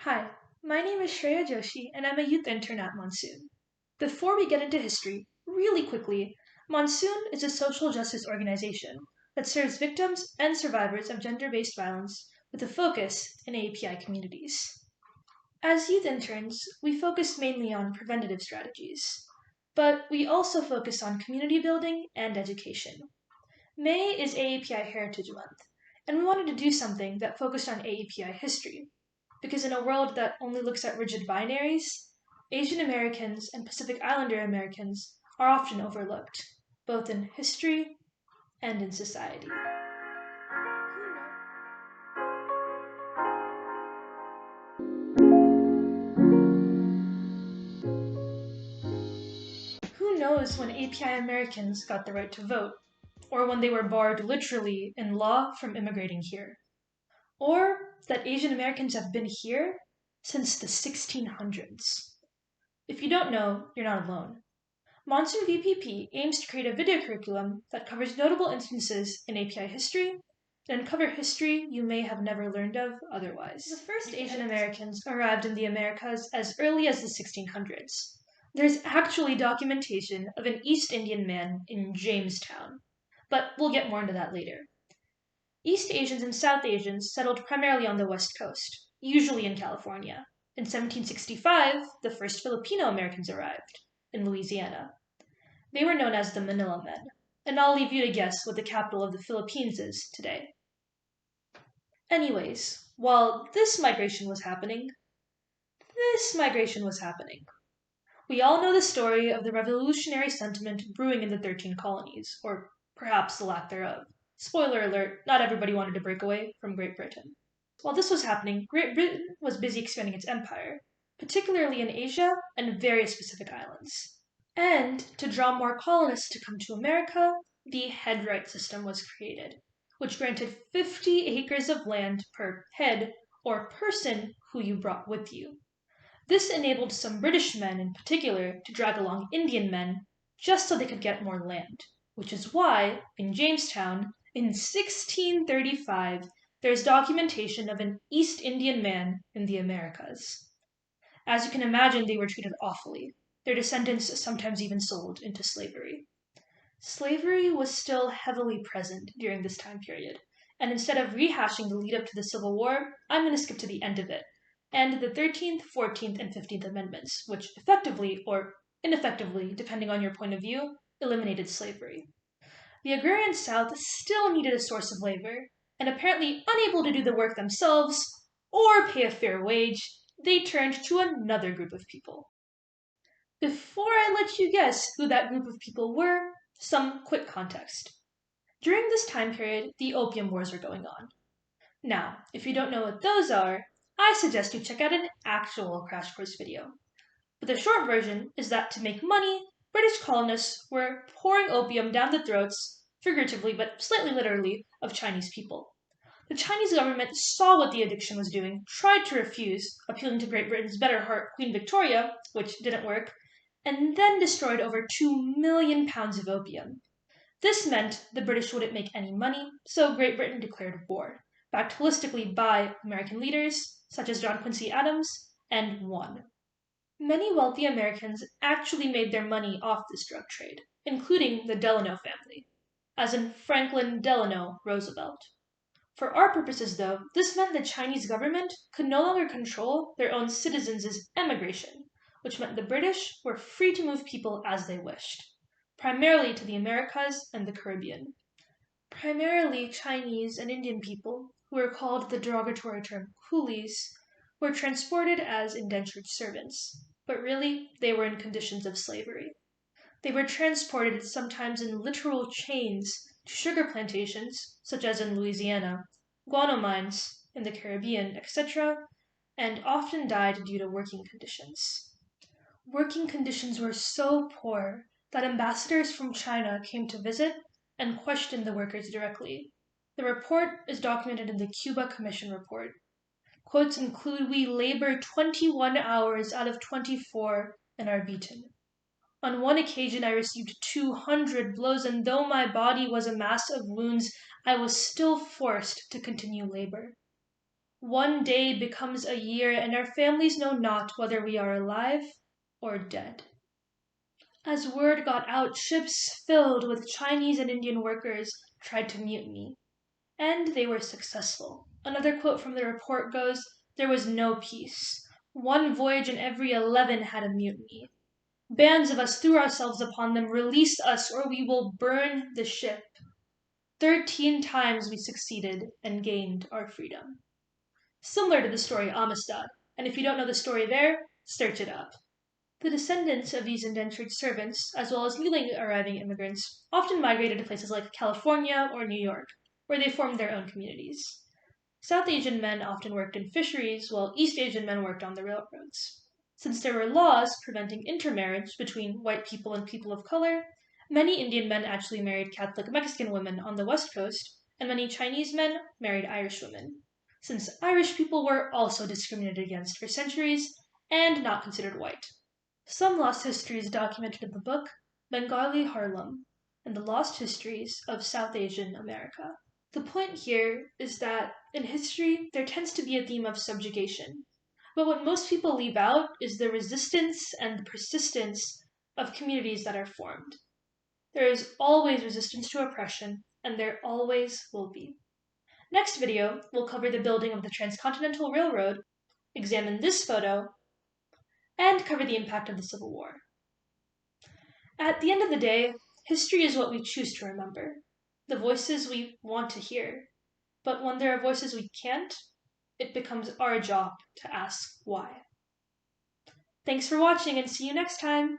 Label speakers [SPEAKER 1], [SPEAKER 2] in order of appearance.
[SPEAKER 1] Hi, my name is Shreya Joshi, and I'm a youth intern at Monsoon. Before we get into history, really quickly, Monsoon is a social justice organization that serves victims and survivors of gender based violence with a focus in AAPI communities. As youth interns, we focus mainly on preventative strategies, but we also focus on community building and education. May is AAPI Heritage Month, and we wanted to do something that focused on AAPI history because in a world that only looks at rigid binaries, Asian Americans and Pacific Islander Americans are often overlooked, both in history and in society. Who knows when API Americans got the right to vote, or when they were barred literally in law from immigrating here, or that Asian Americans have been here since the 1600s. If you don't know, you're not alone. Monsoon VPP aims to create a video curriculum that covers notable instances in API history and uncover history you may have never learned of otherwise. The first Asian Americans arrived in the Americas as early as the 1600s. There's actually documentation of an East Indian man in Jamestown, but we'll get more into that later. East Asians and South Asians settled primarily on the West Coast, usually in California. In 1765, the first Filipino Americans arrived in Louisiana. They were known as the Manila Men, and I'll leave you to guess what the capital of the Philippines is today. Anyways, while this migration was happening. We all know the story of the revolutionary sentiment brewing in the 13 colonies, or perhaps the lack thereof. Spoiler alert, not everybody wanted to break away from Great Britain. While this was happening, Great Britain was busy expanding its empire, particularly in Asia and various Pacific islands. And to draw more colonists to come to America, the headright system was created, which granted 50 acres of land per head or person who you brought with you. This enabled some British men in particular to drag along Indian men just so they could get more land, which is why, in Jamestown, in 1635, there's documentation of an East Indian man in the Americas. As you can imagine, they were treated awfully, their descendants sometimes even sold into slavery. Slavery was still heavily present during this time period, and instead of rehashing the lead up to the Civil War, I'm going to skip to the end of it, and the 13th, 14th, and 15th Amendments, which effectively, or ineffectively, depending on your point of view, eliminated slavery. The agrarian South still needed a source of labor, and apparently unable to do the work themselves or pay a fair wage, they turned to another group of people. Before I let you guess who that group of people were, some quick context. During this time period, the Opium Wars are going on. Now, if you don't know what those are, I suggest you check out an actual crash course video. But the short version is that to make money, British colonists were pouring opium down the throats, figuratively but slightly literally, of Chinese people. The Chinese government saw what the addiction was doing, tried to refuse, appealing to Great Britain's better heart, Queen Victoria, which didn't work, and then destroyed over 2 million pounds of opium. This meant the British wouldn't make any money, so Great Britain declared war, backed holistically by American leaders, such as John Quincy Adams, and won. Many wealthy Americans actually made their money off this drug trade, including the Delano family, as in Franklin Delano Roosevelt. For our purposes, though, this meant the Chinese government could no longer control their own citizens' emigration, which meant the British were free to move people as they wished, primarily to the Americas and the Caribbean. Primarily Chinese and Indian people, who were called the derogatory term coolies, were transported as indentured servants, but really they were in conditions of slavery. They were transported sometimes in literal chains to sugar plantations, such as in Louisiana, guano mines in the Caribbean, etc., and often died due to working conditions. Working conditions were so poor that ambassadors from China came to visit and questioned the workers directly. The report is documented in the Cuba Commission report. Quotes include, "We labor 21 hours out of 24 and are beaten. On one occasion I received 200 blows, and though my body was a mass of wounds, I was still forced to continue labor." One day becomes a year, and our families know not whether we are alive or dead. As word got out, ships filled with Chinese and Indian workers tried to mutiny, and they were successful. Another quote from the report goes, "There was no peace. One voyage in every 11 had a mutiny. Bands of us threw ourselves upon them, release us, or we will burn the ship. 13 times we succeeded and gained our freedom." Similar to the story Amistad, and if you don't know the story there, search it up. The descendants of these indentured servants, as well as newly arriving immigrants, often migrated to places like California or New York, where they formed their own communities. South Asian men often worked in fisheries, while East Asian men worked on the railroads. Since there were laws preventing intermarriage between white people and people of color, many Indian men actually married Catholic Mexican women on the West Coast, and many Chinese men married Irish women, since Irish people were also discriminated against for centuries and not considered white. Some lost histories documented in the book Bengali Harlem and the Lost Histories of South Asian America. The point here is that in history there tends to be a theme of subjugation, but what most people leave out is the resistance and the persistence of communities that are formed. There is always resistance to oppression, and there always will be. Next video, we'll cover the building of the Transcontinental Railroad, examine this photo, and cover the impact of the Civil War. At the end of the day, history is what we choose to remember, the voices we want to hear. But when there are voices we can't, it becomes our job to ask why. Thanks for watching, and see you next time!